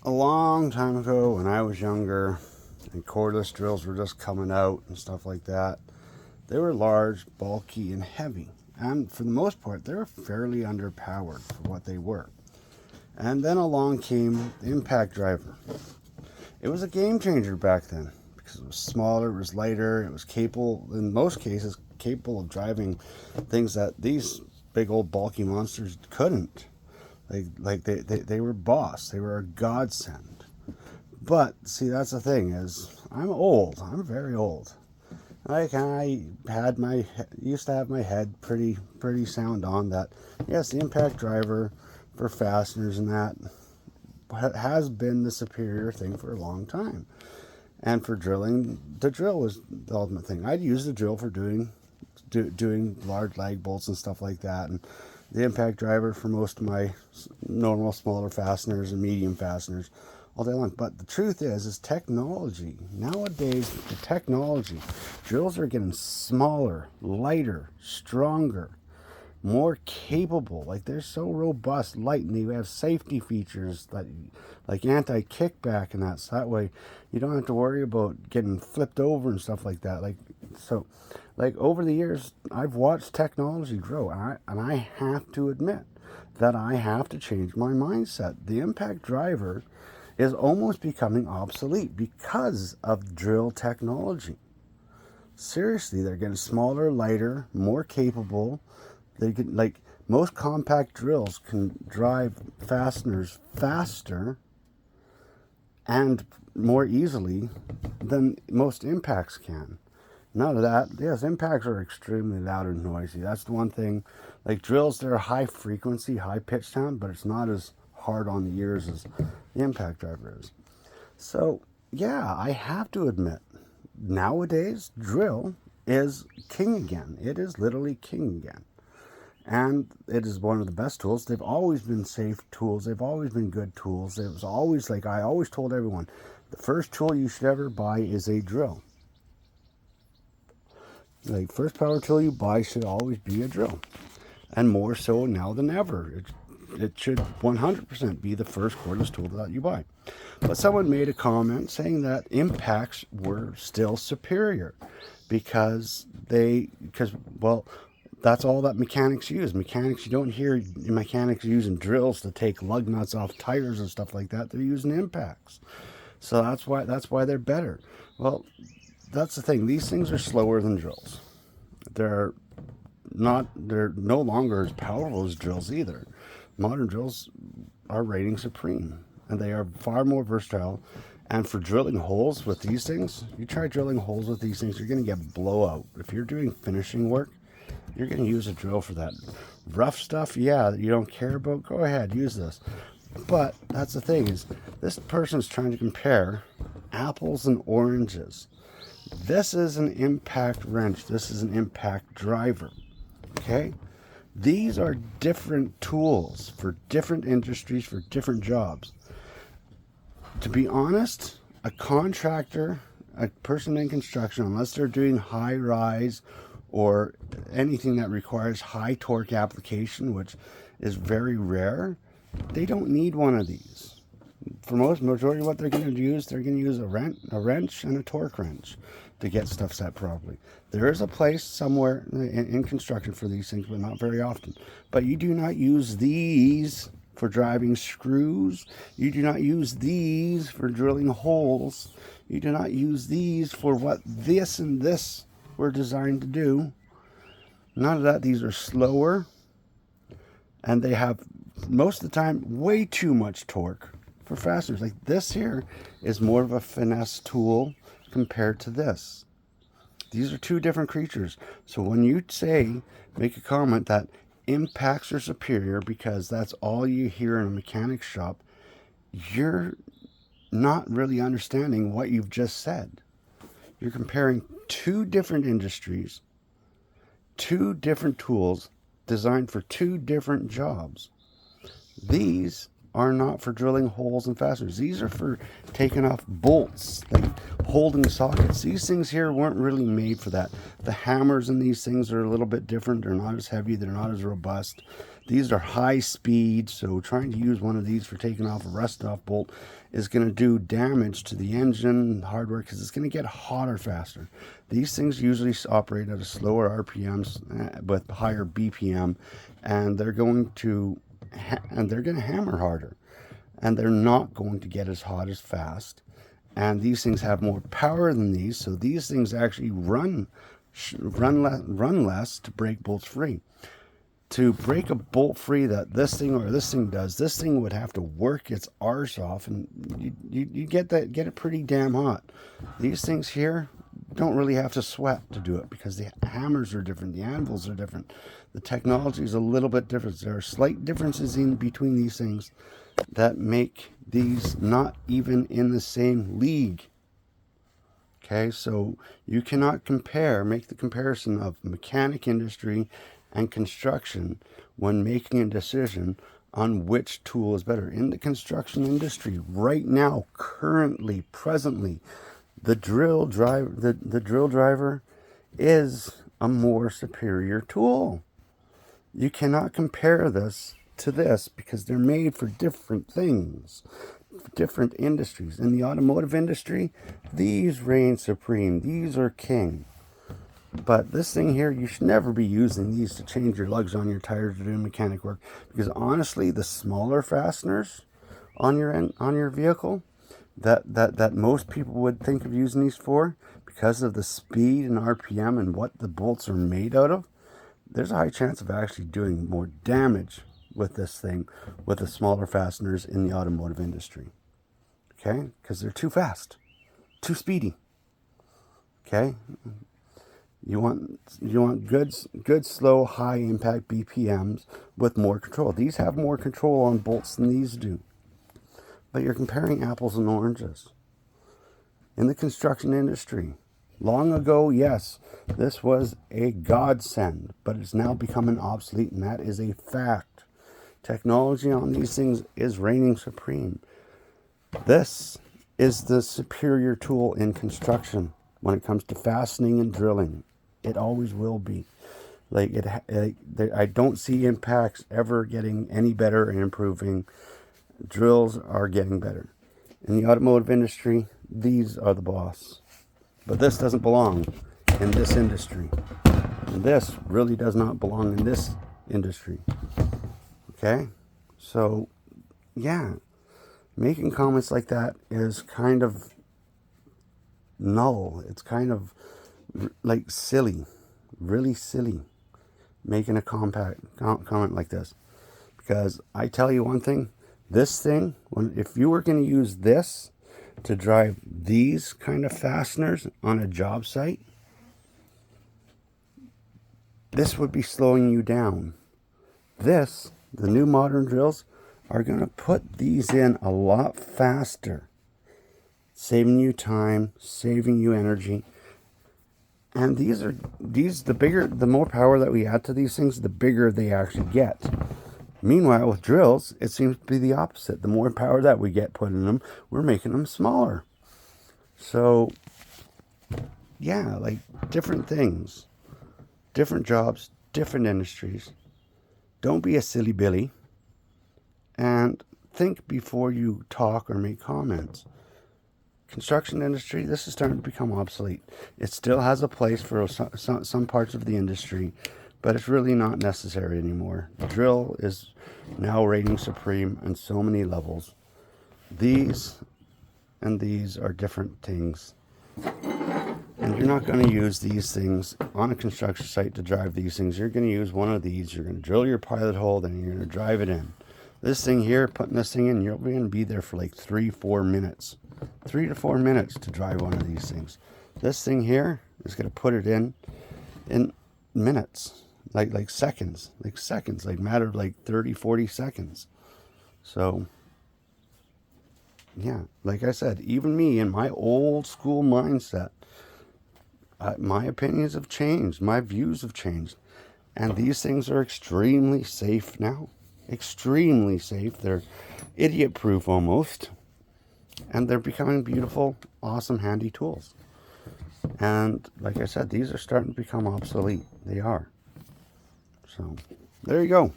A long time ago when I was younger and cordless drills were just coming out and stuff like that, they were large, bulky, and heavy. And for the most part, they were fairly underpowered for what they were. And then along came the impact driver. It was a game changer back then because it was smaller, it was lighter, it was capable, in most cases, capable of driving things that these big old bulky monsters couldn't. They were boss. They were a godsend. But see, that's the thing is, I'm old. I'm very old. Like I had my used to have my head pretty sound on that. Yes, the impact driver for fasteners and that has been the superior thing for a long time. And for drilling, the drill was the ultimate thing. I'd use the drill for doing large lag bolts and stuff like that, and the impact driver for most of my normal smaller fasteners and medium fasteners all day long. But the truth is technology nowadays. The technology drills are getting smaller, lighter, stronger, more capable. Like they're so robust, light, and they have safety features that, like anti-kickback and that. So that way, you don't have to worry about getting flipped over and stuff like that. So, like over the years, I've watched technology grow, and I have to admit that I have to change my mindset. The impact driver is almost becoming obsolete because of drill technology. Seriously, they're getting smaller, lighter, more capable. They can, like, most compact drills can drive fasteners faster and more easily than most impacts can. None of that. Yes, impacts are extremely loud and noisy. That's the one thing. Like drills, they're high frequency, high pitch sound, but it's not as hard on the ears as the impact driver is. So, yeah, I have to admit, nowadays, drill is king again. It is literally king again. And it is one of the best tools. They've always been safe tools. They've always been good tools. It was always like I always told everyone, the first tool you should ever buy is a drill. Like first power tool you buy should always be a drill, and more so now than ever. It should 100% be the first cordless tool that you buy. But someone made a comment saying that impacts were still superior because well, that's all that mechanics use. Mechanics, you don't hear mechanics using drills to take lug nuts off tires and stuff like that. They're using impacts. So that's why they're better. Well, that's the thing. These things are slower than drills. They're they're no longer as powerful as drills either. Modern drills are reigning supreme, and they are far more versatile. And for drilling holes with these things, you try drilling holes with these things, you're going to get blowout. If you're doing finishing work, you're going to use a drill for that. Rough stuff, yeah, that you don't care about, go ahead, use this. But that's the thing is, this person's trying to compare apples and oranges. This is an impact wrench. This is an impact driver. Okay? These are different tools for different industries, for different jobs. To be honest, a contractor, a person in construction, unless they're doing high rise or anything that requires high torque application, which is very rare, they don't need one of these. For most majority of what they're going to use, they're going to use a wrench and a torque wrench to get stuff set properly. There is a place somewhere in construction for these things, but not very often. But you do not use these for driving screws. You do not use these for drilling holes. You do not use these for what this and this were designed to do. None of that. These are slower, and they have, most of the time, way too much torque for fasteners. Like this here is more of a finesse tool compared to this. These are two different creatures. So when you make a comment that impacts are superior because that's all you hear in a mechanic shop, you're not really understanding what you've just said. You're comparing two different industries, two different tools designed for two different jobs. These are not for drilling holes and fasteners. These are for taking off bolts, like holding sockets. These things here weren't really made for that. The hammers in these things are a little bit different. They're not as heavy. They're not as robust. These are high speed, so trying to use one of these for taking off a rust-off bolt is going to do damage to the engine hardware because it's going to get hotter faster. These things usually operate at a slower RPMs with higher BPM, and they're going to hammer harder, and they're not going to get as hot as fast. And these things have more power than these, so these things actually run less to break bolts free. To break a bolt free that this thing or this thing does, this thing would have to work its arse off, and you get it pretty damn hot. These things here don't really have to sweat to do it because the hammers are different, the anvils are different, the technology is a little bit different. There are slight differences in between these things that make these not even in the same league. Okay, so you cannot make the comparison of mechanic industry and construction when making a decision on which tool is better. In the construction industry right now, currently, presently, the drill driver is a more superior tool. You cannot compare this to this because they're made for different things, different industries. In the automotive industry, these reign supreme. These are king. But this thing here, you should never be using these to change your lugs on your tires or do mechanic work, because honestly, the smaller fasteners on your vehicle that most people would think of using these for, because of the speed and RPM and what the bolts are made out of, there's a high chance of actually doing more damage with this thing with the smaller fasteners in the automotive industry. Okay, because they're too fast, too speedy. Okay. You want good slow, high impact BPMs with more control. These have more control on bolts than these do. But you're comparing apples and oranges. In the construction industry, long ago, yes, this was a godsend, but it's now becoming obsolete, and that is a fact. Technology on these things is reigning supreme. This is the superior tool in construction when it comes to fastening and drilling. It always will be. I don't see impacts ever getting any better and improving. Drills are getting better. In the automotive industry, these are the boss. But this doesn't belong in this industry. And this really does not belong in this industry. Okay? So, yeah. Making comments like that is kind of null. It's kind of like silly, really silly, making a comment like this. Because I tell you one thing, this thing, if you were going to use this to drive these kind of fasteners on a job site, this would be slowing you down. The new modern drills are going to put these in a lot faster, saving you time, saving you energy. And the more power that we add to these things, the bigger they actually get. Meanwhile, with drills, it seems to be the opposite. The more power that we get put in them, we're making them smaller. So, yeah, like different things, different jobs, different industries. Don't be a silly Billy, and think before you talk or make comments. Construction industry, this is starting to become obsolete. It still has a place for some parts of the industry, but it's really not necessary anymore. Drill is now reigning supreme on so many levels. These and these are different things. And you're not going to use these things on a construction site to drive these things. You're going to use one of these. You're going to drill your pilot hole, then you're going to drive it in. This thing here, putting this thing in, you're going to be there for like 3-4 minutes. 3 to 4 minutes to drive one of these things. This thing here is going to put it in minutes, like seconds, like matter of like 30-40 seconds. So yeah, like I said, even me in my old school mindset, my opinions have changed, my views have changed, and these things are extremely safe now. Extremely safe. They're idiot proof almost. And they're becoming beautiful, awesome, handy tools. And like I said, these are starting to become obsolete. They are. So, there you go.